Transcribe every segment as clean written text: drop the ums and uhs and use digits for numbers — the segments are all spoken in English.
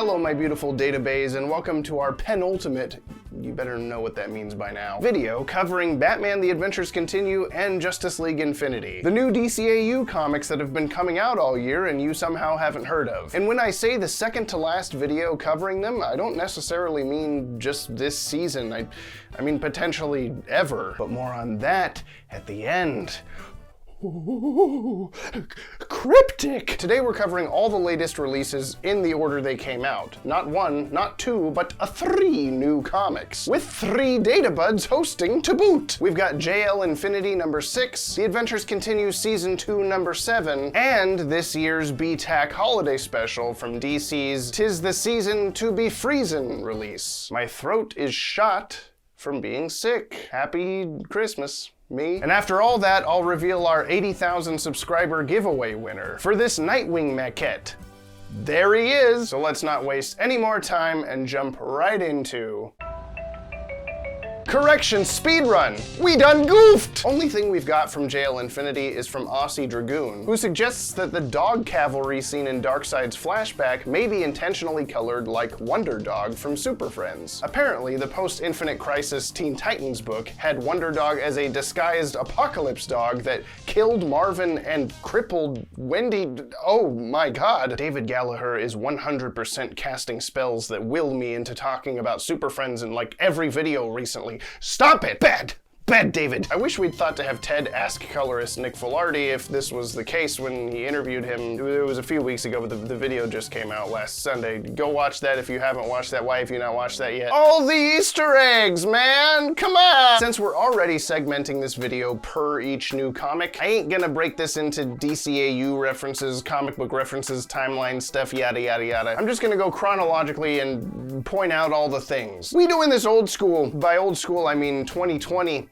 Hello my beautiful database, and welcome to our penultimate, you better know what that means by now, video covering Batman The Adventures Continue and Justice League Infinity, the new DCAU comics that have been coming out all year and you somehow haven't heard of. And when I say the second to last video covering them, I don't necessarily mean just this season, I mean potentially ever, but more on that at the end. Ooh, cryptic! Today we're covering all the latest releases in the order they came out. Not one, not two, but 3 new comics, with 3 Databuds hosting to boot. We've got JL Infinity number 6, The Adventures Continue Season 2 number 7, and this year's BTAC holiday special from DC's 'Tis the Season to be Freezin release. My throat is shot from being sick. Happy Christmas. Me. And after all that, I'll reveal our 80,000 subscriber giveaway winner for this Nightwing maquette. There he is! So let's not waste any more time and jump right into... Correction, speedrun! We done goofed! Only thing we've got from JL Infinity is from Aussie Dragoon, who suggests that the dog cavalry seen in Darkseid's flashback may be intentionally colored like Wonder Dog from Super Friends. Apparently, the post-Infinite Crisis Teen Titans book had Wonder Dog as a disguised apocalypse dog that killed Marvin and crippled Wendy. Oh my god. David Gallagher is 100% casting spells that will me into talking about Super Friends in like every video recently. Stop it! Bad! Bad, David! I wish we'd thought to have Ted ask colorist Nick Filardi if this was the case when he interviewed him. It was a few weeks ago, but the video just came out last Sunday. Go watch that if you haven't watched that. Why have you not watched that yet? All the Easter eggs, man! Come on! Since we're already segmenting this video per each new comic, I ain't gonna break this into DCAU references, comic book references, timeline stuff, yada yada yada. I'm just gonna go chronologically and point out all the things. We doing this old school. By old school, I mean 2020.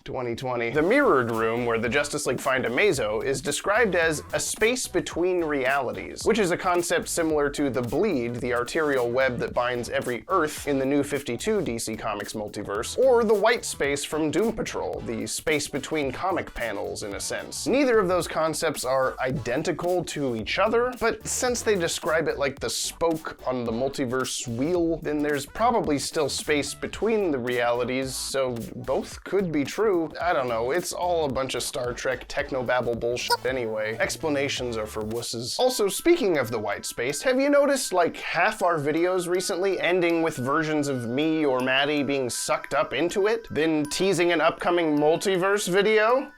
2020. The mirrored room where the Justice League find Amazo is described as a space between realities, which is a concept similar to the bleed, the arterial web that binds every Earth in the New 52 DC Comics multiverse, or the white space from Doom Patrol, the space between comic panels in a sense. Neither of those concepts are identical to each other, but since they describe it like the spoke on the multiverse wheel, then there's probably still space between the realities, so both could be true. I don't know, it's all a bunch of Star Trek technobabble bullshit anyway. Explanations are for wusses. Also, speaking of the white space, have you noticed like half our videos recently ending with versions of me or Maddie being sucked up into it, then teasing an upcoming multiverse video?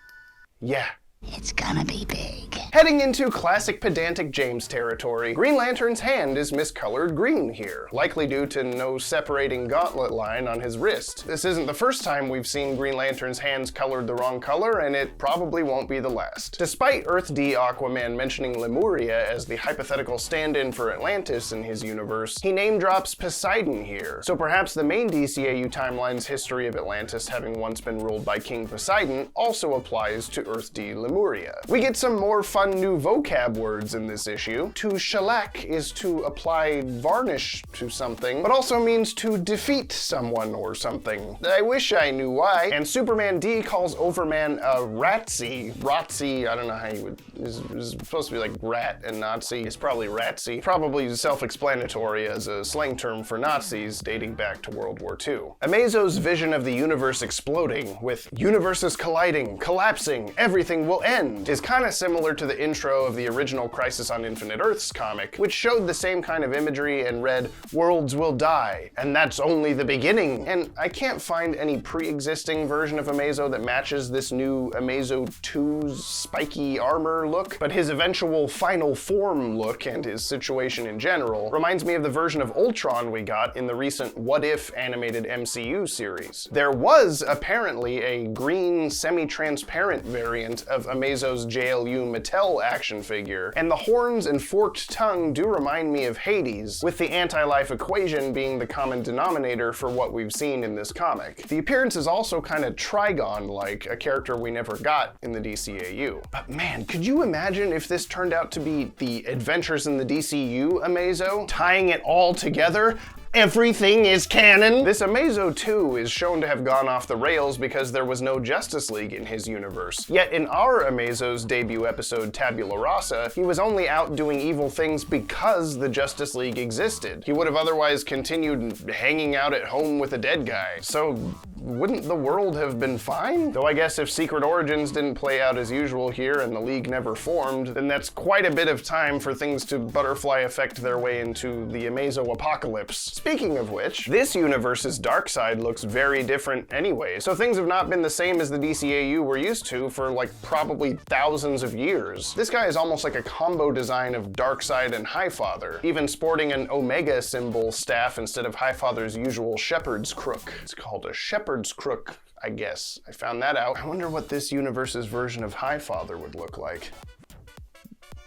Yeah. It's gonna be big. Heading into classic pedantic James territory, Green Lantern's hand is miscolored green here, likely due to no separating gauntlet line on his wrist. This isn't the first time we've seen Green Lantern's hands colored the wrong color, and it probably won't be the last. Despite Earth D Aquaman mentioning Lemuria as the hypothetical stand-in for Atlantis in his universe, he name-drops Poseidon here, so perhaps the main DCAU timeline's history of Atlantis having once been ruled by King Poseidon also applies to Earth D Lemuria. We get some more fun new vocab words in this issue. To shellac is to apply varnish to something, but also means to defeat someone or something. I wish I knew why. And Superman D calls Overman a ratsy. Ratsy, I don't know how you would, is supposed to be like rat and Nazi. It's probably ratsy. Probably self-explanatory as a slang term for Nazis dating back to World War II. Amazo's vision of the universe exploding, with universes colliding, collapsing, everything will end, is kind of similar to the intro of the original Crisis on Infinite Earths comic, which showed the same kind of imagery and read, "Worlds will die, and that's only the beginning." And I can't find any pre-existing version of Amazo that matches this new Amazo 2's spiky armor look, but his eventual final form look and his situation in general reminds me of the version of Ultron we got in the recent What If animated MCU series. There was apparently a green semi-transparent variant of Amazo's JLU Mattel action figure, and the horns and forked tongue do remind me of Hades, with the anti-life equation being the common denominator for what we've seen in this comic. The appearance is also kind of Trigon-like, a character we never got in the DCAU. But man, could you imagine if this turned out to be the Adventures in the DCU Amazo, tying it all together? Everything is canon. This Amazo 2 is shown to have gone off the rails because there was no Justice League in his universe. Yet in our Amazo's debut episode Tabula Rasa, he was only out doing evil things because the Justice League existed. He would have otherwise continued hanging out at home with a dead guy. So wouldn't the world have been fine? Though I guess if Secret Origins didn't play out as usual here and the League never formed, then that's quite a bit of time for things to butterfly effect their way into the Amazo apocalypse. Speaking of which, this universe's dark side looks very different anyway, so things have not been the same as the DCAU we're used to for like probably thousands of years. This guy is almost like a combo design of Darkseid and Highfather, even sporting an Omega symbol staff instead of Highfather's usual shepherd's crook. It's called a shepherd's crook, I guess. I found that out. I wonder what this universe's version of Highfather would look like.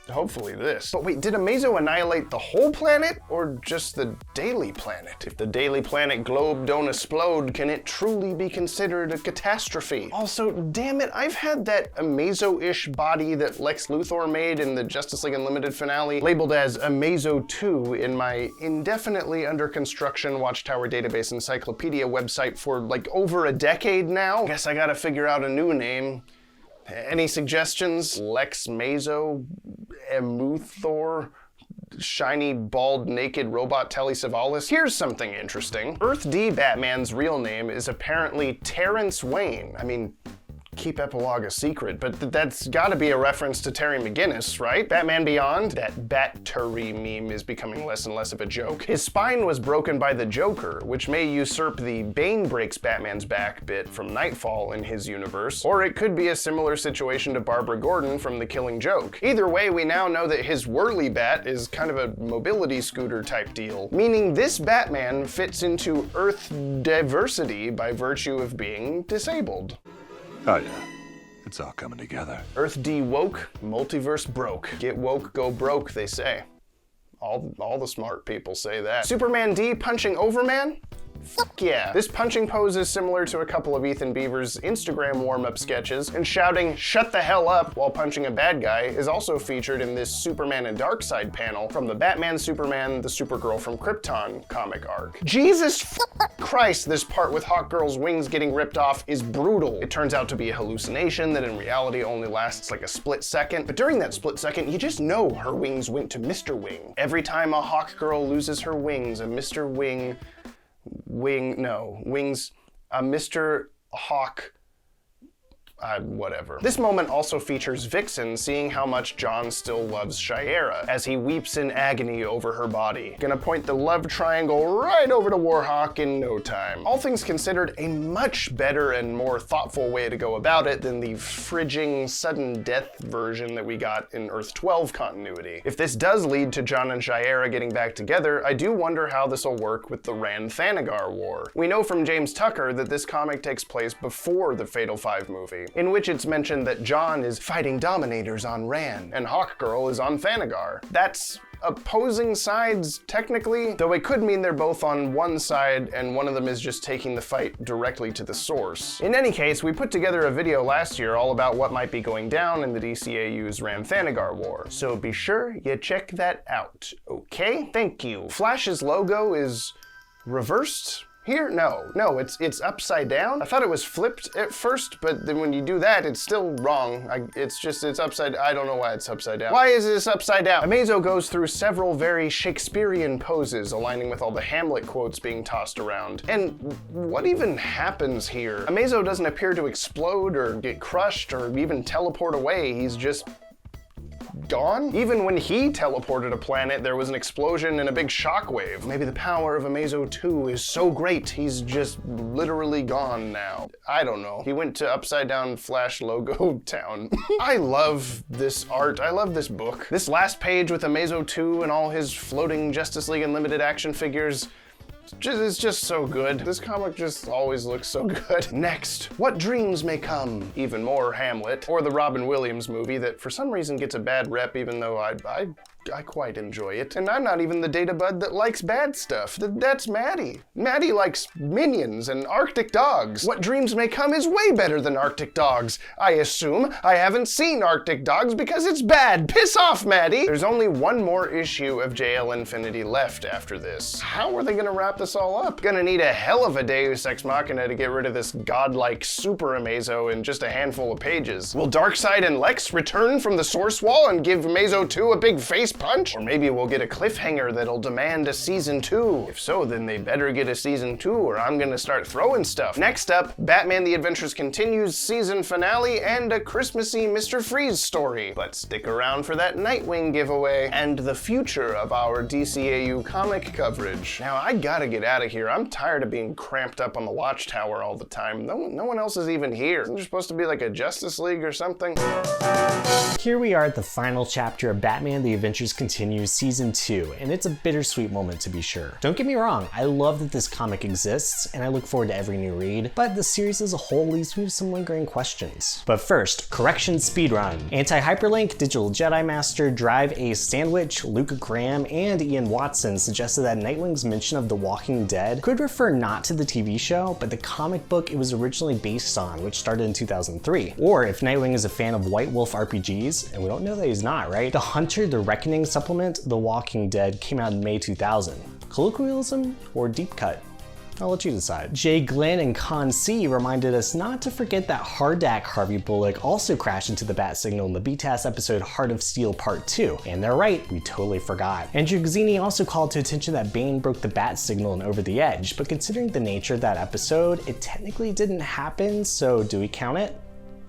Hopefully this. But wait, did Amazo annihilate the whole planet or just the Daily Planet? If the Daily Planet globe don't explode, can it truly be considered a catastrophe? Also, damn it, I've had that Amazo-ish body that Lex Luthor made in the Justice League Unlimited finale labeled as Amazo 2 in my indefinitely under construction Watchtower Database Encyclopedia website for like over a decade now. Guess I gotta figure out a new name. Any suggestions? Lex Mazo? Emuthor? Shiny, bald, naked robot Telly Savalas? Here's something interesting. Earth D Batman's real name is apparently Terrence Wayne. I mean, keep epilogue a secret, but that's gotta be a reference to Terry McGinnis, right? Batman Beyond? That Bat-Turi meme is becoming less and less of a joke. His spine was broken by the Joker, which may usurp the Bane breaks Batman's back bit from Nightfall in his universe, or it could be a similar situation to Barbara Gordon from The Killing Joke. Either way, we now know that his Whirly Bat is kind of a mobility scooter type deal, meaning this Batman fits into Earth diversity by virtue of being disabled. Oh yeah, it's all coming together. Earth D woke, multiverse broke. Get woke, go broke, they say. All the smart people say that. Superman D punching Overman? Fuck yeah. This punching pose is similar to a couple of Ethan Beaver's Instagram warm-up sketches, and shouting "shut the hell up" while punching a bad guy is also featured in this Superman and Darkseid panel from the Batman Superman, the Supergirl from Krypton comic arc. Jesus Christ, this part with Hawkgirl's wings getting ripped off is brutal. It turns out to be a hallucination that in reality only lasts like a split second, but during that split second, you just know her wings went to Mr. Wing. Every time a Hawkgirl loses her wings, a Mr. Mr. Hawk, whatever. This moment also features Vixen seeing how much John still loves Shiera, as he weeps in agony over her body. Gonna point the love triangle right over to Warhawk in no time. All things considered, a much better and more thoughtful way to go about it than the fridging sudden death version that we got in Earth 12 continuity. If this does lead to John and Shiera getting back together, I do wonder how this will work with the Rann-Thanagar War. We know from James Tucker that this comic takes place before the Fatal Five movie, in which it's mentioned that John is fighting Dominators on Rann, and Hawkgirl is on Thanagar. That's opposing sides, technically, though it could mean they're both on one side and one of them is just taking the fight directly to the source. In any case, we put together a video last year all about what might be going down in the DCAU's Rann-Thanagar War, so be sure you check that out, okay? Thank you. Flash's logo is reversed here? No, it's upside down. I thought it was flipped at first, but then when you do that, it's still wrong. It's upside, I don't know why it's upside down. Why is this upside down? Amazo goes through several very Shakespearean poses, aligning with all the Hamlet quotes being tossed around. And what even happens here? Amazo doesn't appear to explode or get crushed or even teleport away. He's just gone? Even when he teleported a planet, there was an explosion and a big shockwave. Maybe the power of Amazo 2 is so great, he's just literally gone now. I don't know. He went to Upside Down Flash Logo Town. I love this art. I love this book. This last page with Amazo 2 and all his floating Justice League Unlimited action figures, it's just so good. This comic just always looks so good. Next, What Dreams May Come. Even more Hamlet, or the Robin Williams movie that for some reason gets a bad rep even though I I quite enjoy it. And I'm not even the Databud that likes bad stuff. That's Maddie. Maddie likes minions and Arctic dogs. What Dreams May Come is way better than Arctic dogs. I assume I haven't seen Arctic dogs because it's bad. Piss off, Maddie! There's only one more issue of JL Infinity left after this. How are they gonna wrap this all up? Gonna need a hell of a Deus Ex Machina to get rid of this godlike super amazo in just a handful of pages. Will Darkseid and Lex return from the source wall and give Amazo 2 a big face punch? Or maybe we'll get a cliffhanger that'll demand a season 2. If so, then they better get a season 2 or I'm gonna start throwing stuff. Next up, Batman The Adventures Continues season finale and a Christmassy Mr. Freeze story. But stick around for that Nightwing giveaway and the future of our DCAU comic coverage. Now I gotta get out of here. I'm tired of being cramped up on the Watchtower all the time. No one else is even here. Isn't there supposed to be like a Justice League or something? Here we are at the final chapter of Batman The Adventures Continues Season 2, and it's a bittersweet moment to be sure. Don't get me wrong, I love that this comic exists, and I look forward to every new read, but the series as a whole leaves me with some lingering questions. But first, correction speedrun. Anti-Hyperlink, Digital Jedi Master, Drive Ace Sandwich, Luke Graham, and Ian Watson suggested that Nightwing's mention of The Walking Dead could refer not to the TV show, but the comic book it was originally based on, which started in 2003. Or if Nightwing is a fan of White Wolf RPGs, and we don't know that he's not, right? The Hunter the Reckoning supplement, The Walking Dead, came out in May 2000. Colloquialism or deep cut? I'll let you decide. Jay Glenn and Con C reminded us not to forget that Hardak Harvey Bullock also crashed into the bat signal in the BTAS episode Heart of Steel Part 2. And they're right, we totally forgot. Andrew Gazzini also called to attention that Bane broke the bat signal in Over the Edge, but considering the nature of that episode, it technically didn't happen, so do we count it?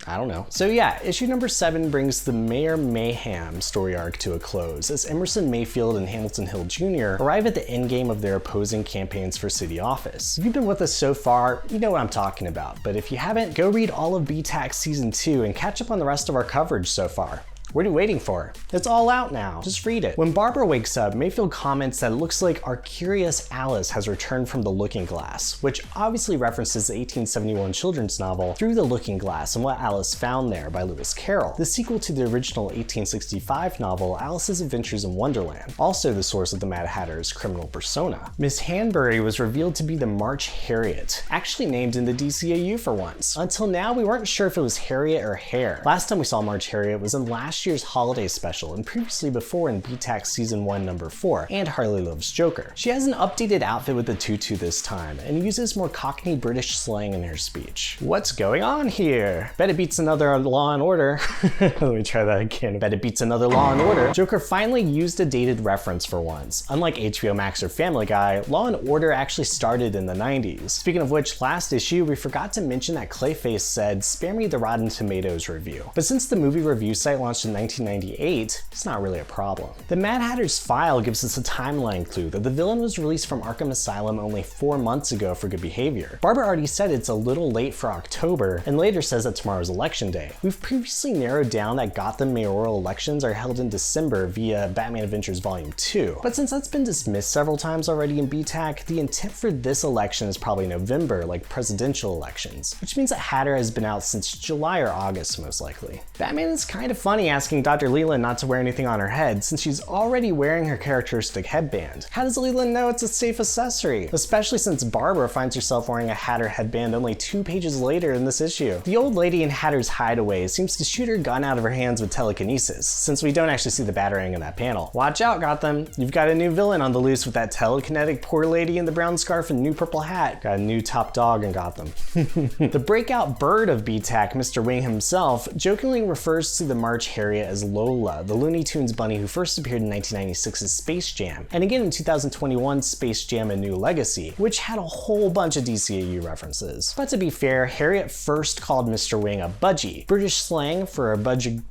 I don't know. So yeah, issue number 7 brings the Mayor Mayhem story arc to a close as Emerson Mayfield and Hamilton Hill Jr. arrive at the endgame of their opposing campaigns for city office. If you've been with us so far, you know what I'm talking about, but if you haven't, go read all of BTAC Season 2 and catch up on the rest of our coverage so far. What are you waiting for? It's all out now. Just read it. When Barbara wakes up, Mayfield comments that it looks like our curious Alice has returned from the Looking Glass, which obviously references the 1871 children's novel Through the Looking Glass and What Alice Found There by Lewis Carroll, the sequel to the original 1865 novel Alice's Adventures in Wonderland, also the source of the Mad Hatter's criminal persona. Miss Hanbury was revealed to be the March Harriet, actually named in the DCAU for once. Until now, we weren't sure if it was Harriet or Hare. Last time we saw March Harriet was in last year's holiday special and previously before in BTAC Season 1 number 4 and Harley Loves Joker. She has an updated outfit with a tutu this time and uses more Cockney British slang in her speech. What's going on here? Bet it beats another Law and Order. Let me try that again. Bet it beats another Law and Order. Joker finally used a dated reference for once. Unlike HBO Max or Family Guy, Law and Order actually started in the 90s. Speaking of which, last issue we forgot to mention that Clayface said, "Spare me the Rotten Tomatoes review." But since the movie review site launched in 1998, it's not really a problem. The Mad Hatter's file gives us a timeline clue that the villain was released from Arkham Asylum only 4 months ago for good behavior. Barbara already said it's a little late for October, and later says that tomorrow's election day. We've previously narrowed down that Gotham mayoral elections are held in December via Batman Adventures Volume 2, but since that's been dismissed several times already in BTAC, the intent for this election is probably November, like presidential elections, which means that Hatter has been out since July or August most likely. Batman is kind of funny asking Dr. Leland not to wear anything on her head since she's already wearing her characteristic headband. How does Leland know it's a safe accessory? Especially since Barbara finds herself wearing a Hatter headband only 2 pages later in this issue. The old lady in Hatter's hideaway seems to shoot her gun out of her hands with telekinesis, since we don't actually see the batarang in that panel. Watch out, Gotham. You've got a new villain on the loose with that telekinetic poor lady in the brown scarf and new purple hat. Got a new top dog in Gotham. The breakout bird of BTAC, Mr. Wing himself, jokingly refers to the March Harriet as Lola, the Looney Tunes bunny who first appeared in 1996's Space Jam, and again in 2021's Space Jam: A New Legacy, which had a whole bunch of DCAU references. But to be fair, Harriet first called Mr. Wing a budgie, British slang for a budgerger.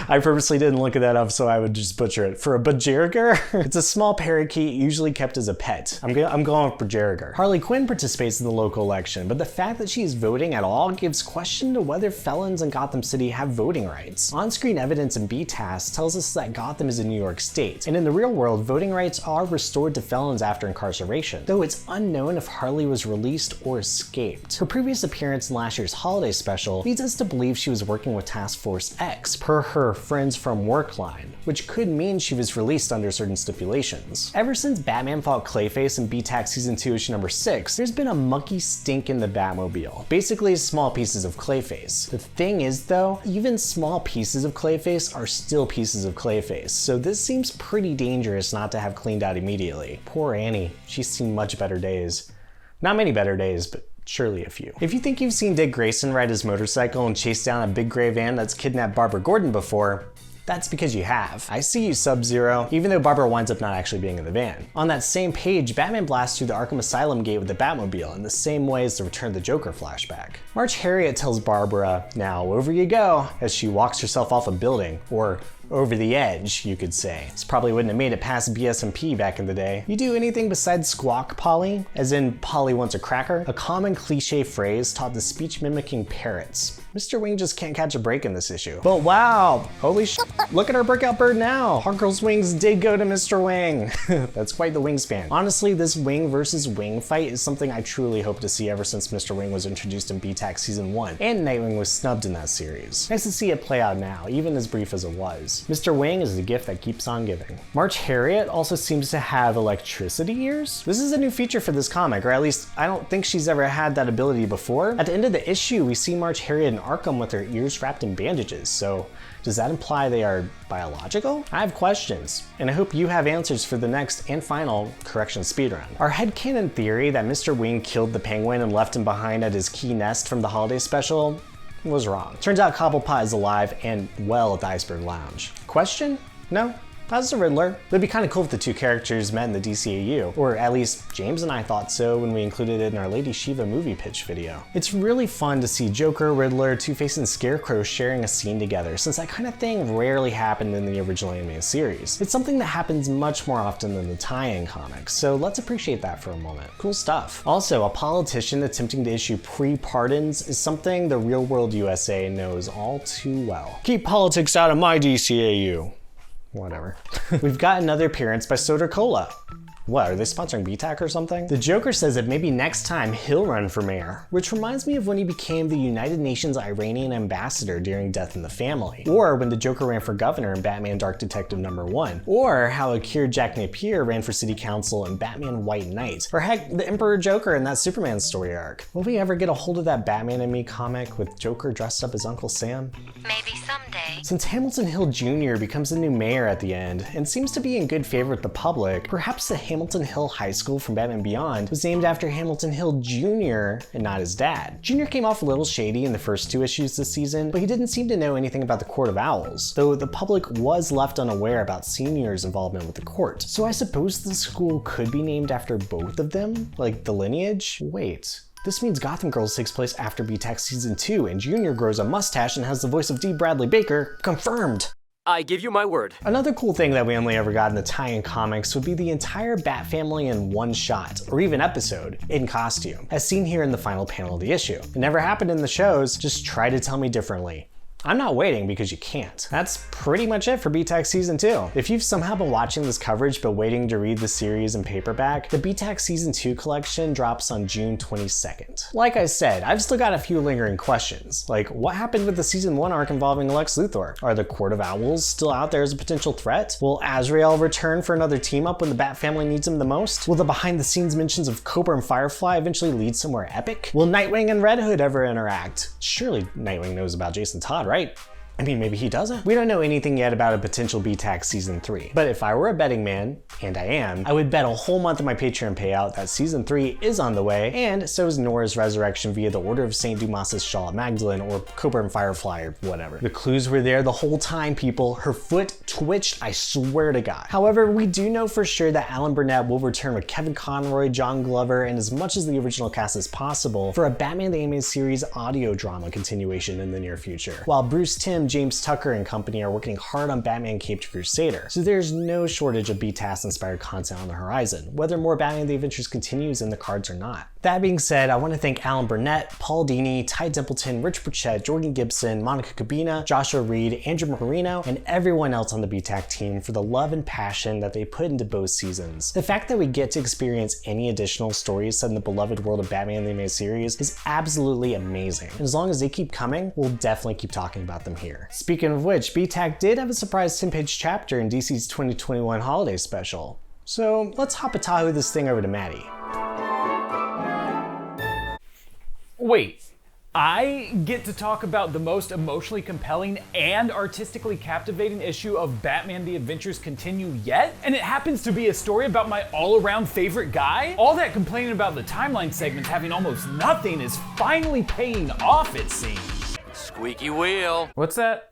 I purposely didn't look that up so I would just butcher it. For a budgerger? It's a small parakeet usually kept as a pet. I'm going with budgerger. Harley Quinn participates in the local election, but the fact that she's voting at all gives question to whether felons felons in Gotham City have voting rights. On-screen evidence in BTAS tells us that Gotham is in New York State, and in the real world, voting rights are restored to felons after incarceration, though it's unknown if Harley was released or escaped. Her previous appearance in last year's holiday special leads us to believe she was working with Task Force X, per her friends from work line, which could mean she was released under certain stipulations. Ever since Batman fought Clayface in BTAC Season 2 issue number 6, there's been a monkey stink in the Batmobile, basically small pieces of Clayface. The thing is though, even small pieces of Clayface are still pieces of Clayface, so this seems pretty dangerous not to have cleaned out immediately. Poor Annie, she's seen much better days. Not many better days, but surely a few. If you think you've seen Dick Grayson ride his motorcycle and chase down a big gray van that's kidnapped Barbara Gordon before, that's because you have. I see you, Sub-Zero, even though Barbara winds up not actually being in the van. On that same page, Batman blasts through the Arkham Asylum gate with the Batmobile in the same way as the Return of the Joker flashback. March Harriet tells Barbara, "Now over you go," as she walks herself off a building, or over the edge, you could say. This probably wouldn't have made it past BSMP back in the day. You do anything besides squawk, Polly? As in, Polly wants a cracker? A common cliche phrase taught to speech-mimicking parrots. Mr. Wing just can't catch a break in this issue. But wow, holy sh**, look at our breakout bird now. Hawkgirl's wings did go to Mr. Wing. That's quite the wingspan. Honestly, this wing versus wing fight is something I truly hope to see ever since Mr. Wing was introduced in BTAC Season 1, and Nightwing was snubbed in that series. Nice to see it play out now, even as brief as it was. Mr. Wing is the gift that keeps on giving. March Harriet also seems to have electricity ears. This is a new feature for this comic, or at least I don't think she's ever had that ability before. At the end of the issue, we see March Harriet in Arkham with her ears wrapped in bandages, so does that imply they are biological? I have questions, and I hope you have answers for the next and final correction speedrun. Our headcanon theory that Mr. Wing killed the Penguin and left him behind at his key nest from the holiday special was wrong. Turns out Cobblepot is alive and well at the Iceberg Lounge. Question? No? That's the Riddler. It'd be kind of cool if the two characters met in the DCAU, or at least James and I thought so when we included it in our Lady Shiva movie pitch video. It's really fun to see Joker, Riddler, Two-Face, and Scarecrow sharing a scene together, since that kind of thing rarely happened in the original animated series. It's something that happens much more often than the tie-in comics, so let's appreciate that for a moment. Cool stuff. Also, a politician attempting to issue pre-pardons is something the real-world USA knows all too well. Keep politics out of my DCAU. Whatever. We've got another appearance by Soda Cola. What, are they sponsoring BTAC or something? The Joker says that maybe next time he'll run for mayor, which reminds me of when he became the United Nations Iranian ambassador during Death in the Family, or when the Joker ran for governor in Batman Dark Detective #1, or how Akir Jack Napier ran for city council in Batman White Knight, or heck, the Emperor Joker in that Superman story arc. Will we ever get a hold of that Batman and Me comic with Joker dressed up as Uncle Sam? Maybe someday. Since Hamilton Hill Jr. becomes the new mayor at the end, and seems to be in good favor with the public, perhaps the Hamilton Hill High School from Batman Beyond was named after Hamilton Hill Jr. and not his dad. Jr. came off a little shady in the first 2 issues this season, but he didn't seem to know anything about the Court of Owls, though the public was left unaware about Senior's involvement with the court. So I suppose the school could be named after both of them? Like the lineage? Wait. This means Gotham Girls takes place after BTAC Season 2, and Junior grows a mustache and has the voice of D. Bradley Baker. Confirmed! I give you my word. Another cool thing that we only ever got in the tie-in comics would be the entire Bat family in one shot, or even episode, in costume, as seen here in the final panel of the issue. It never happened in the shows, just try to tell me differently. I'm not waiting because you can't. That's pretty much it for BTAC Season 2. If you've somehow been watching this coverage but waiting to read the series in paperback, the BTAC Season 2 collection drops on June 22nd. Like I said, I've still got a few lingering questions, like what happened with the Season 1 arc involving Lex Luthor? Are the Court of Owls still out there as a potential threat? Will Azrael return for another team up when the Bat family needs him the most? Will the behind the scenes mentions of Cobra and Firefly eventually lead somewhere epic? Will Nightwing and Red Hood ever interact? Surely Nightwing knows about Jason Todd, right? I mean, maybe he doesn't. We don't know anything yet about a potential BTAC Season 3, but if I were a betting man, and I am, I would bet a whole month of my Patreon payout that Season 3 is on the way, and so is Nora's resurrection via the Order of St. Dumas's Shaw Magdalene, or Cobra and Firefly, or whatever. The clues were there the whole time, people. Her foot twitched, I swear to God. However, we do know for sure that Alan Burnett will return with Kevin Conroy, John Glover, and as much as the original cast as possible for a Batman the Animated Series audio drama continuation in the near future, while Bruce Timm, James Tucker and company are working hard on Batman Caped Crusader, so there's no shortage of BTAS inspired content on the horizon, whether more Batman the Adventures continues in the cards or not. That being said, I want to thank Alan Burnett, Paul Dini, Ty Templeton, Rich Burchett, Jordan Gibson, Monica Cabina, Joshua Reed, Andrew Marino, and everyone else on the BTAC team for the love and passion that they put into both seasons. The fact that we get to experience any additional stories set in the beloved world of Batman the Animated Series is absolutely amazing. And as long as they keep coming, we'll definitely keep talking about them here. Speaking of which, BTAC did have a surprise 10-page chapter in DC's 2021 holiday special. So let's hop-a-tahu this thing over to Maddie. Wait, I get to talk about the most emotionally compelling and artistically captivating issue of Batman The Adventures Continue yet? And it happens to be a story about my all-around favorite guy? All that complaining about the timeline segments having almost nothing is finally paying off, it seems. Squeaky wheel. What's that?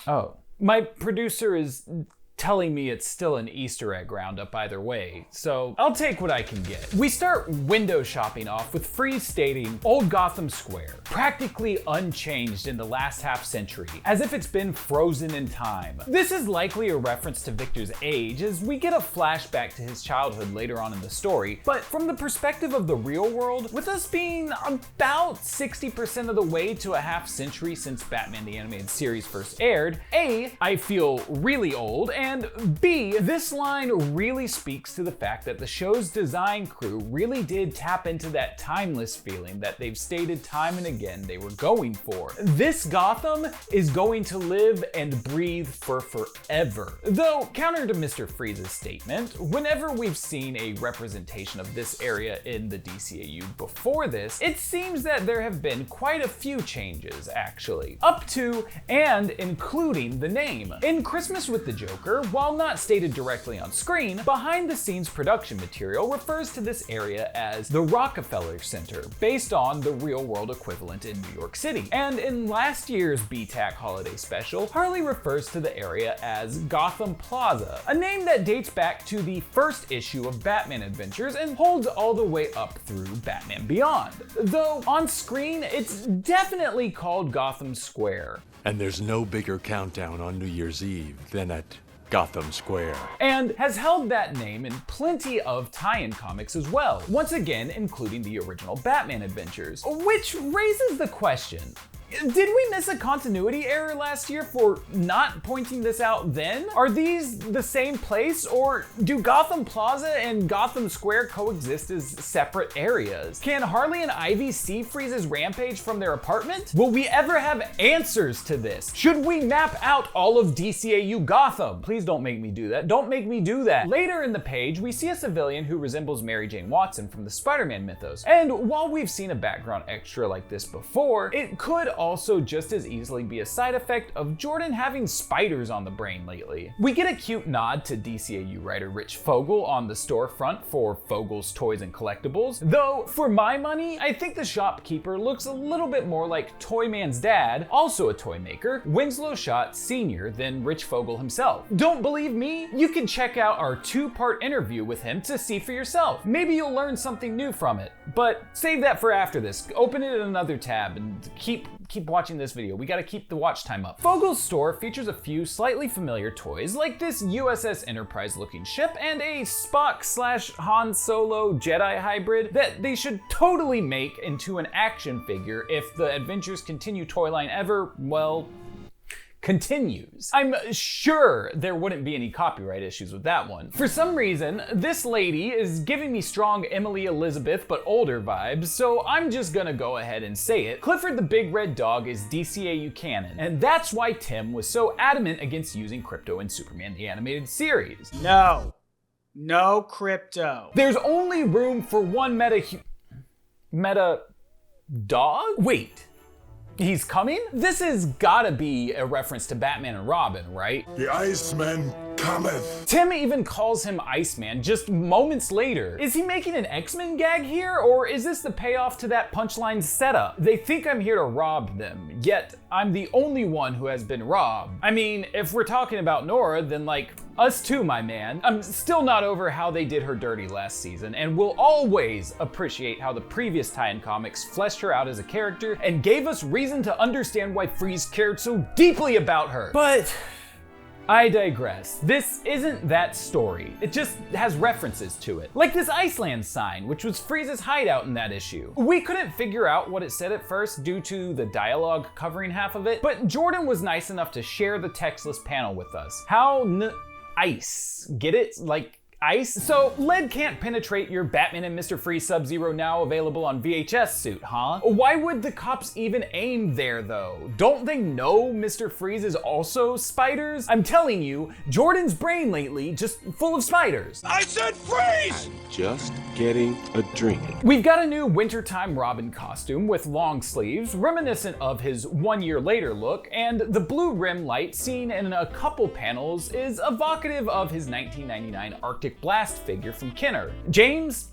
Oh, my producer is telling me it's still an Easter egg roundup either way, so I'll take what I can get. We start window shopping off with Freeze stating, "Old Gotham Square, practically unchanged in the last half century, as if it's been frozen in time." This is likely a reference to Victor's age, as we get a flashback to his childhood later on in the story, but from the perspective of the real world, with us being about 60% of the way to a half century since Batman the Animated Series first aired, A, I feel really old, and B, this line really speaks to the fact that the show's design crew really did tap into that timeless feeling that they've stated time and again they were going for. This Gotham is going to live and breathe for forever. Though, counter to Mr. Freeze's statement, whenever we've seen a representation of this area in the DCAU before this, it seems that there have been quite a few changes, actually. Up to and including the name. In Christmas with the Joker, while not stated directly on screen, behind-the-scenes production material refers to this area as the Rockefeller Center, based on the real-world equivalent in New York City. And in last year's BTAC holiday special, Harley refers to the area as Gotham Plaza, a name that dates back to the first issue of Batman Adventures and holds all the way up through Batman Beyond. Though on screen, it's definitely called Gotham Square. And there's no bigger countdown on New Year's Eve than at Gotham Square. And has held that name in plenty of tie-in comics as well, once again including the original Batman Adventures. Which raises the question, did we miss a continuity error last year for not pointing this out then? Are these the same place, or do Gotham Plaza and Gotham Square coexist as separate areas? Can Harley and Ivy see Freeze's rampage from their apartment? Will we ever have answers to this? Should we map out all of DCAU Gotham? Please don't make me do that. Don't make me do that. Later in the page, we see a civilian who resembles Mary Jane Watson from the Spider-Man mythos. And while we've seen a background extra like this before, it could also just as easily be a side effect of Jordan having spiders on the brain lately. We get a cute nod to DCAU writer Rich Fogel on the storefront for Fogel's Toys and Collectibles, though for my money, I think the shopkeeper looks a little bit more like Toyman's dad, also a toy maker, Winslow Schott Sr. than Rich Fogel himself. Don't believe me? You can check out our 2-part interview with him to see for yourself. Maybe you'll learn something new from it, but save that for after this. Open it in another tab and keep watching this video. We gotta keep the watch time up. Fogel's store features a few slightly familiar toys, like this USS Enterprise looking ship and a Spock/Han Solo Jedi hybrid that they should totally make into an action figure if the Adventures Continue toy line ever, well, continues. I'm sure there wouldn't be any copyright issues with that one. For some reason, this lady is giving me strong Emily Elizabeth but older vibes, so I'm just gonna go ahead and say it. Clifford the Big Red Dog is DCAU canon, and that's why Tim was so adamant against using Crypto in Superman the Animated Series. No crypto. There's only room for one meta dog? Wait. He's coming? This has gotta be a reference to Batman and Robin, right? The Iceman cometh. Tim even calls him Iceman just moments later. Is he making an X-Men gag here, or is this the payoff to that punchline setup? They think I'm here to rob them, yet I'm the only one who has been robbed. I mean, if we're talking about Nora, then like, us too, my man. I'm still not over how they did her dirty last season, and will always appreciate how the previous tie-in comics fleshed her out as a character and gave us reason to understand why Freeze cared so deeply about her. But I digress. This isn't that story. It just has references to it. Like this Iceland sign, which was Freeze's hideout in that issue. We couldn't figure out what it said at first due to the dialogue covering half of it, but Jordan was nice enough to share the textless panel with us. Ice. Get it? Like ice? So lead can't penetrate your Batman and Mr. Freeze Sub-Zero now available on VHS suit, huh? Why would the cops even aim there though? Don't they know Mr. Freeze is also spiders? I'm telling you, Jordan's brain lately just full of spiders. I said freeze! Just getting a drink. We've got a new wintertime Robin costume with long sleeves, reminiscent of his 1 year later look, and the blue rim light seen in a couple panels is evocative of his 1999 Arctic Blast figure from Kenner. James,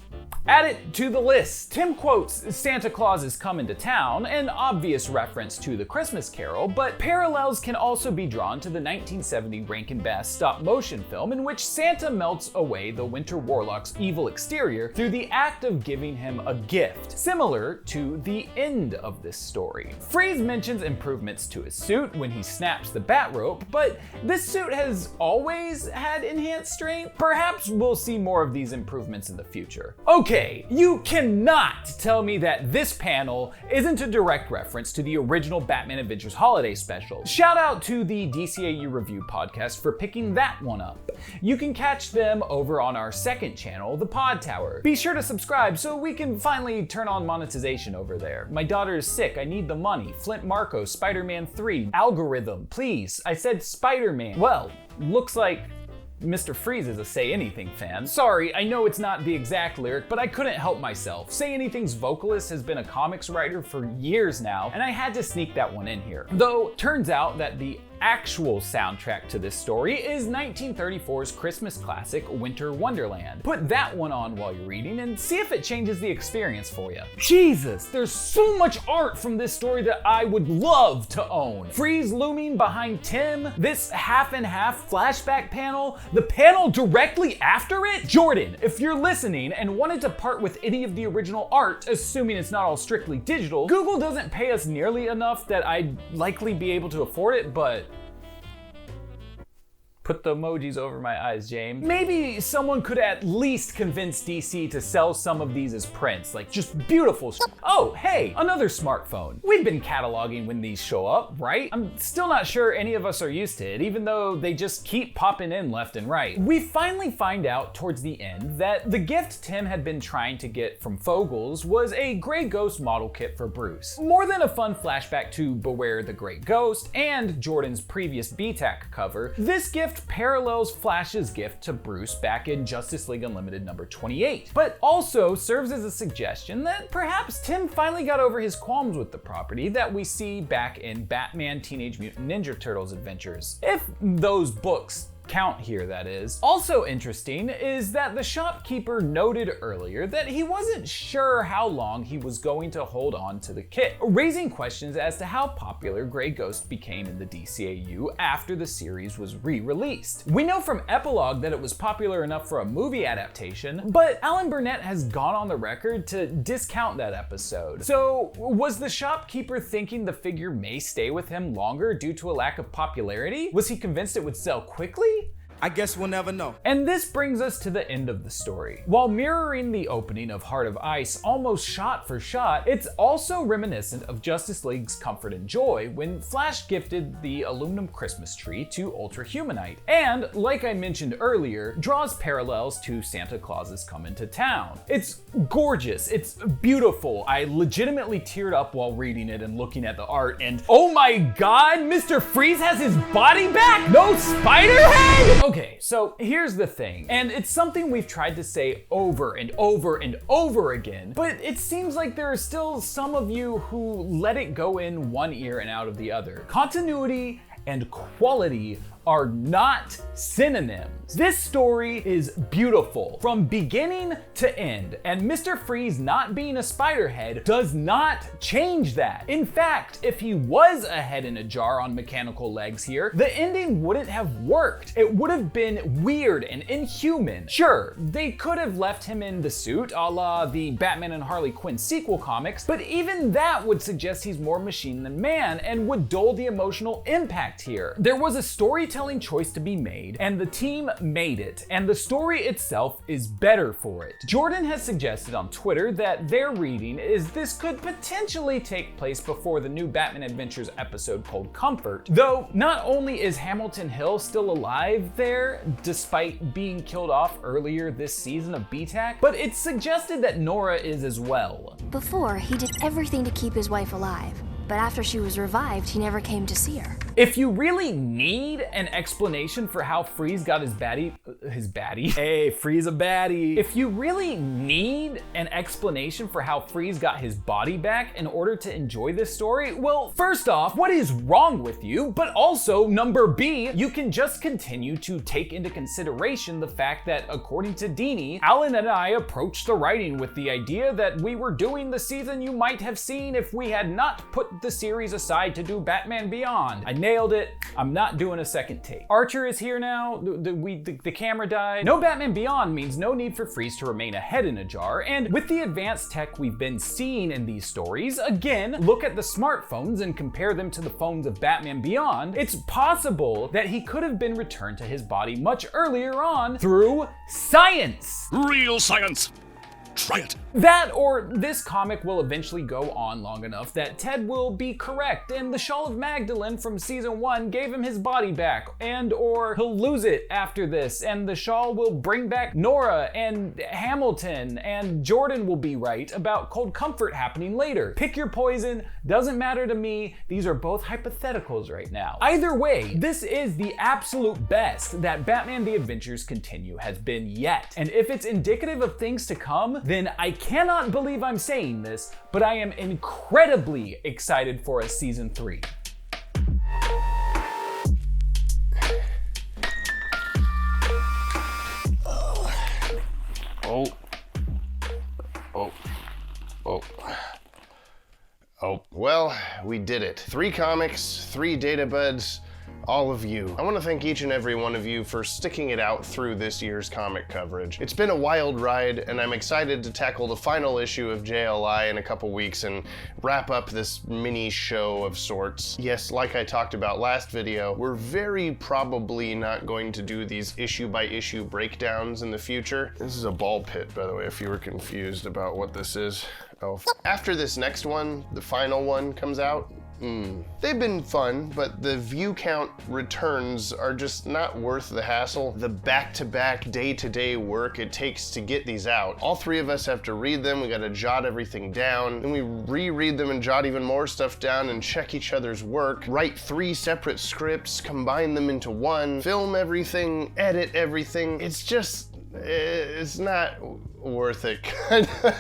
add it to the list. Tim quotes Santa Claus is coming to town, an obvious reference to the Christmas Carol, but parallels can also be drawn to the 1970 Rankin Bass stop motion film in which Santa melts away the Winter Warlock's evil exterior through the act of giving him a gift, similar to the end of this story. Freeze mentions improvements to his suit when he snaps the bat rope, but this suit has always had enhanced strength. Perhaps we'll see more of these improvements in the future. Okay, you cannot tell me that this panel isn't a direct reference to the original Batman Adventures Holiday Special. Shout out to the DCAU Review podcast for picking that one up. You can catch them over on our second channel, the Pod Tower. Be sure to subscribe so we can finally turn on monetization over there. My daughter is sick, I need the money. Flint Marco, Spider-Man 3, algorithm, please. I said Spider-Man. Well, looks like Mr. Freeze is a Say Anything fan. Sorry, I know it's not the exact lyric, but I couldn't help myself. Say Anything's vocalist has been a comics writer for years now, and I had to sneak that one in here. Though, turns out that the actual soundtrack to this story is 1934's Christmas classic Winter Wonderland. Put that one on while you're reading and see if it changes the experience for you. Jesus, there's so much art from this story that I would love to own. Freeze looming behind Tim, this half and half flashback panel, the panel directly after it. Jordan, if you're listening and wanted to part with any of the original art, assuming it's not all strictly digital, Google doesn't pay us nearly enough that I'd likely be able to afford it, but put the emojis over my eyes, James. Maybe someone could at least convince DC to sell some of these as prints, like just beautiful. Oh, hey, another smartphone. We've been cataloging when these show up, right? I'm still not sure any of us are used to it, even though they just keep popping in left and right. We finally find out towards the end that the gift Tim had been trying to get from Fogel's was a Grey Ghost model kit for Bruce. More than a fun flashback to Beware the Great Ghost and Jordan's previous BTAC cover, this gift parallels Flash's gift to Bruce back in Justice League Unlimited number 28, but also serves as a suggestion that perhaps Tim finally got over his qualms with the property that we see back in Batman Teenage Mutant Ninja Turtles adventures. If those books count here, that is. Also interesting is that the shopkeeper noted earlier that he wasn't sure how long he was going to hold on to the kit, raising questions as to how popular Grey Ghost became in the DCAU after the series was re-released. We know from Epilogue that it was popular enough for a movie adaptation, but Alan Burnett has gone on the record to discount that episode. So was the shopkeeper thinking the figure may stay with him longer due to a lack of popularity? Was he convinced it would sell quickly? I guess we'll never know. And this brings us to the end of the story. While mirroring the opening of Heart of Ice almost shot for shot, it's also reminiscent of Justice League's Comfort and Joy when Flash gifted the aluminum Christmas tree to Ultra Humanite. And, like I mentioned earlier, draws parallels to Santa Claus's Coming to Town. It's gorgeous, it's beautiful. I legitimately teared up while reading it and looking at the art, and oh my god, Mr. Freeze has his body back! No Spider-Head? Okay, so here's the thing, and it's something we've tried to say over and over and over again, but it seems like there are still some of you who let it go in one ear and out of the other. Continuity and quality are not synonyms. This story is beautiful from beginning to end, and Mr. Freeze not being a Spider-Head does not change that. In fact, if he was a head in a jar on mechanical legs here, the ending wouldn't have worked. It would have been weird and inhuman. Sure, they could have left him in the suit, a la the Batman and Harley Quinn sequel comics, but even that would suggest he's more machine than man and would dull the emotional impact here. There was a story storytelling choice to be made, and the team made it, and the story itself is better for it. Jordan has suggested on Twitter that their reading is this could potentially take place before the new Batman Adventures episode called Comfort, though not only is Hamilton Hill still alive there, despite being killed off earlier this season of BTAC, but it's suggested that Nora is as well. Before, he did everything to keep his wife alive, but after she was revived, he never came to see her. If you really need an explanation for how Freeze got his baddie, hey, Freeze a baddie. If you really need an explanation for how Freeze got his body back in order to enjoy this story, well, first off, what is wrong with you? But also, number B, you can just continue to take into consideration the fact that, according to Dini, Alan and I approached the writing with the idea that we were doing the season you might have seen if we had not put the series aside to do Batman Beyond. I nailed it. I'm not doing a second take. Archer is here now. The camera died. No Batman Beyond means no need for Freeze to remain a head in a jar, and with the advanced tech we've been seeing in these stories, again, look at the smartphones and compare them to the phones of Batman Beyond, it's possible that he could have been returned to his body much earlier on through science. Real science. Try it. That or this comic will eventually go on long enough that Ted will be correct and the Shawl of Magdalene from season 1 gave him his body back, and or he'll lose it after this and the Shawl will bring back Nora and Hamilton and Jordan will be right about Cold Comfort happening later. Pick your poison, doesn't matter to me. These are both hypotheticals right now. Either way, this is the absolute best that Batman The Adventures Continue has been yet. And if it's indicative of things to come, then I cannot believe I'm saying this, but I am incredibly excited for a season 3. Well, we did it. 3 comics, 3 Databuds, all of you. I want to thank each and every one of you for sticking it out through this year's comic coverage. It's been a wild ride, and I'm excited to tackle the final issue of JLI in a couple weeks and wrap up this mini show of sorts. Yes, like I talked about last video, we're very probably not going to do these issue-by-issue breakdowns in the future. This is a ball pit, by the way, if you were confused about what this is. Oh. After this next one, the final one comes out, they've been fun, but the view count returns are just not worth the hassle. The back-to-back, day-to-day work it takes to get these out. All 3 of us have to read them, we gotta jot everything down, then we reread them and jot even more stuff down and check each other's work, write 3 separate scripts, combine them into one, film everything, edit everything. It's not worth it.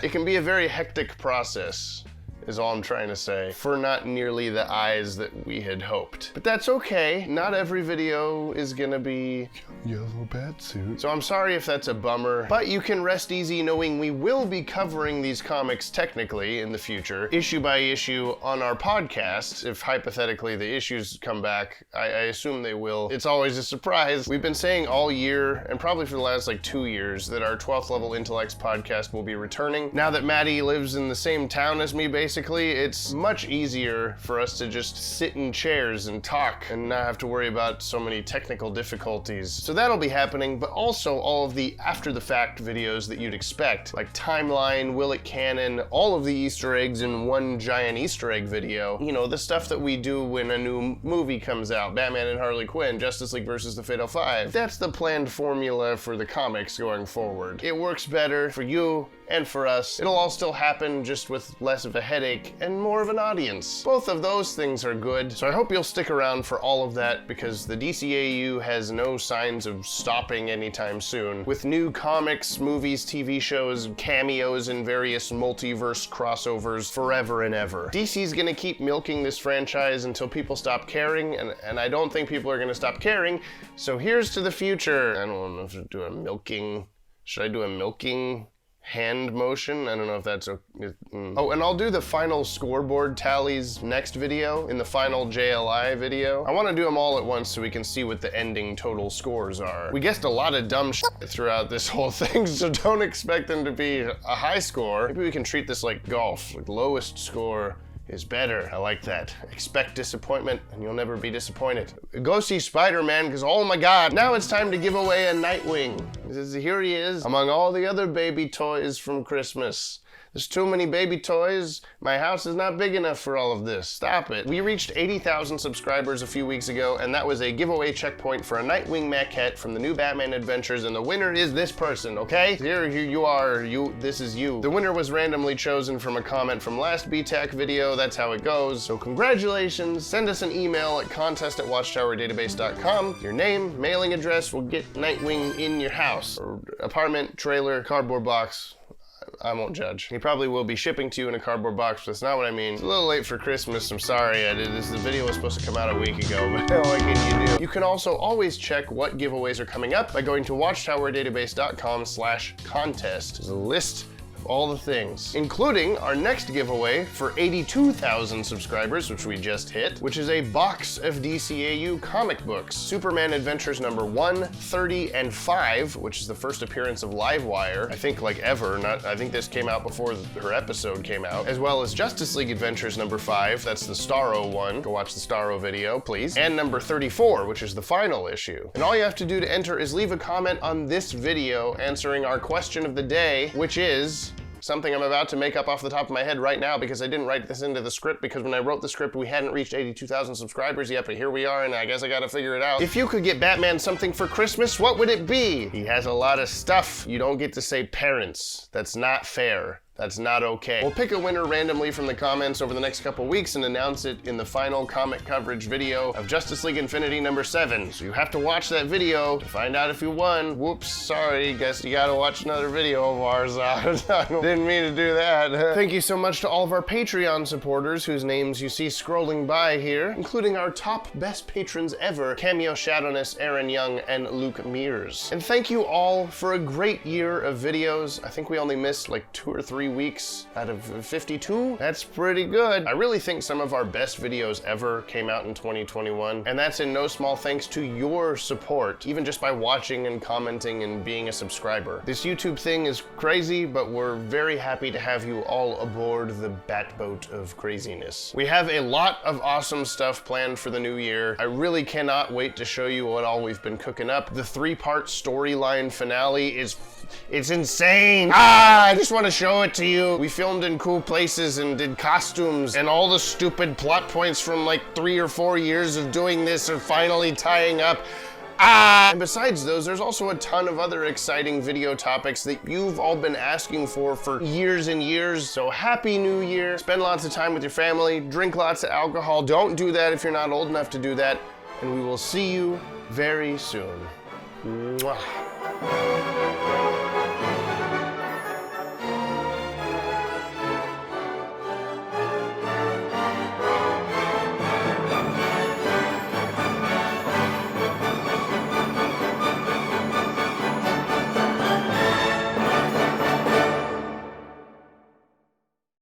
It can be a very hectic process, is all I'm trying to say, for not nearly the eyes that we had hoped. But that's okay, not every video is gonna be yellow batsuit. So I'm sorry if that's a bummer, but you can rest easy knowing we will be covering these comics technically in the future, issue by issue on our podcast. If hypothetically the issues come back, I assume they will. It's always a surprise. We've been saying all year, and probably for the last 2 years, that our 12th Level Intellects podcast will be returning. Now that Maddie lives in the same town as me, basically, it's much easier for us to just sit in chairs and talk and not have to worry about so many technical difficulties. So that'll be happening, but also all of the after the fact videos that you'd expect, like timeline, will it canon, all of the Easter eggs in one giant Easter egg video. You know, the stuff that we do when a new movie comes out, Batman and Harley Quinn, Justice League versus the Fatal Five. That's the planned formula for the comics going forward. It works better for you and for us. It'll all still happen, just with less of a headache and more of an audience. Both of those things are good, so I hope you'll stick around for all of that, because the DCAU has no signs of stopping anytime soon. With new comics, movies, TV shows, cameos, and various multiverse crossovers forever and ever. DC's gonna keep milking this franchise until people stop caring, and I don't think people are gonna stop caring, so here's to the future. I don't know if I do a milking. Should I do a milking hand motion? I don't know if that's okay. Oh, and I'll do the final scoreboard tallies next video, in the final JLI video. I want to do them all at once so we can see what the ending total scores are. We guessed a lot of dumb shit throughout this whole thing, so don't expect them to be a high score. Maybe we can treat this like golf, like lowest score is better. I like that. Expect disappointment and you'll never be disappointed. Go see Spider-Man because, oh my god, now it's time to give away a Nightwing. Here he is among all the other baby toys from Christmas. There's too many baby toys. My house is not big enough for all of this. Stop it. We reached 80,000 subscribers a few weeks ago, and that was a giveaway checkpoint for a Nightwing maquette from the new Batman Adventures, and the winner is this person, okay? Here you are. This is you. The winner was randomly chosen from a comment from last BTAC video. That's how it goes. So congratulations. Send us an email at contest@watchtowerdatabase.com. Your name, mailing address will get Nightwing in your house, or apartment, trailer, cardboard box. I won't judge. He probably will be shipping to you in a cardboard box, but that's not what I mean. It's a little late for Christmas. I'm sorry. The video was supposed to come out a week ago, but what can you do? You can also always check what giveaways are coming up by going to watchtowerdatabase.com/contest. There's a list of all the things, including our next giveaway for 82,000 subscribers, which we just hit, which is a box of DCAU comic books. Superman Adventures number 1, 30, and 5, which is the first appearance of Livewire, I think like ever. I think this came out before her episode came out, as well as Justice League Adventures number 5, that's the Starro one. Go watch the Starro video, please. And number 34, which is the final issue. And all you have to do to enter is leave a comment on this video answering our question of the day, which is something I'm about to make up off the top of my head right now because I didn't write this into the script, because when I wrote the script we hadn't reached 82,000 subscribers yet, but here we are and I guess I gotta figure it out. If you could get Batman something for Christmas, what would it be? He has a lot of stuff. You don't get to say parents. That's not fair. That's not okay. We'll pick a winner randomly from the comments over the next couple weeks and announce it in the final comic coverage video of Justice League Infinity number 7. So you have to watch that video to find out if you won. Whoops, sorry, guess you gotta watch another video of ours. Didn't mean to do that. Thank you so much to all of our Patreon supporters whose names you see scrolling by here, including our top best patrons ever, Cameo Shadowness, Aaron Young, and Luke Mears. And thank you all for a great year of videos. I think we only missed like 2 or 3 weeks out of 52. That's pretty good. I really think some of our best videos ever came out in 2021, and that's in no small thanks to your support, even just by watching and commenting and being a subscriber. This YouTube thing is crazy, but we're very happy to have you all aboard the bat boat of craziness. We have a lot of awesome stuff planned for the new year. I really cannot wait to show you what all we've been cooking up. The 3-part storyline finale it's insane. I just want to show it to you. We filmed in cool places and did costumes, and all the stupid plot points from like 3 or 4 years of doing this are finally tying up. And besides those, there's also a ton of other exciting video topics that you've all been asking for years and years. So happy new year. Spend lots of time with your family, drink lots of alcohol. Don't do that if you're not old enough to do that. And we will see you very soon. Mwah.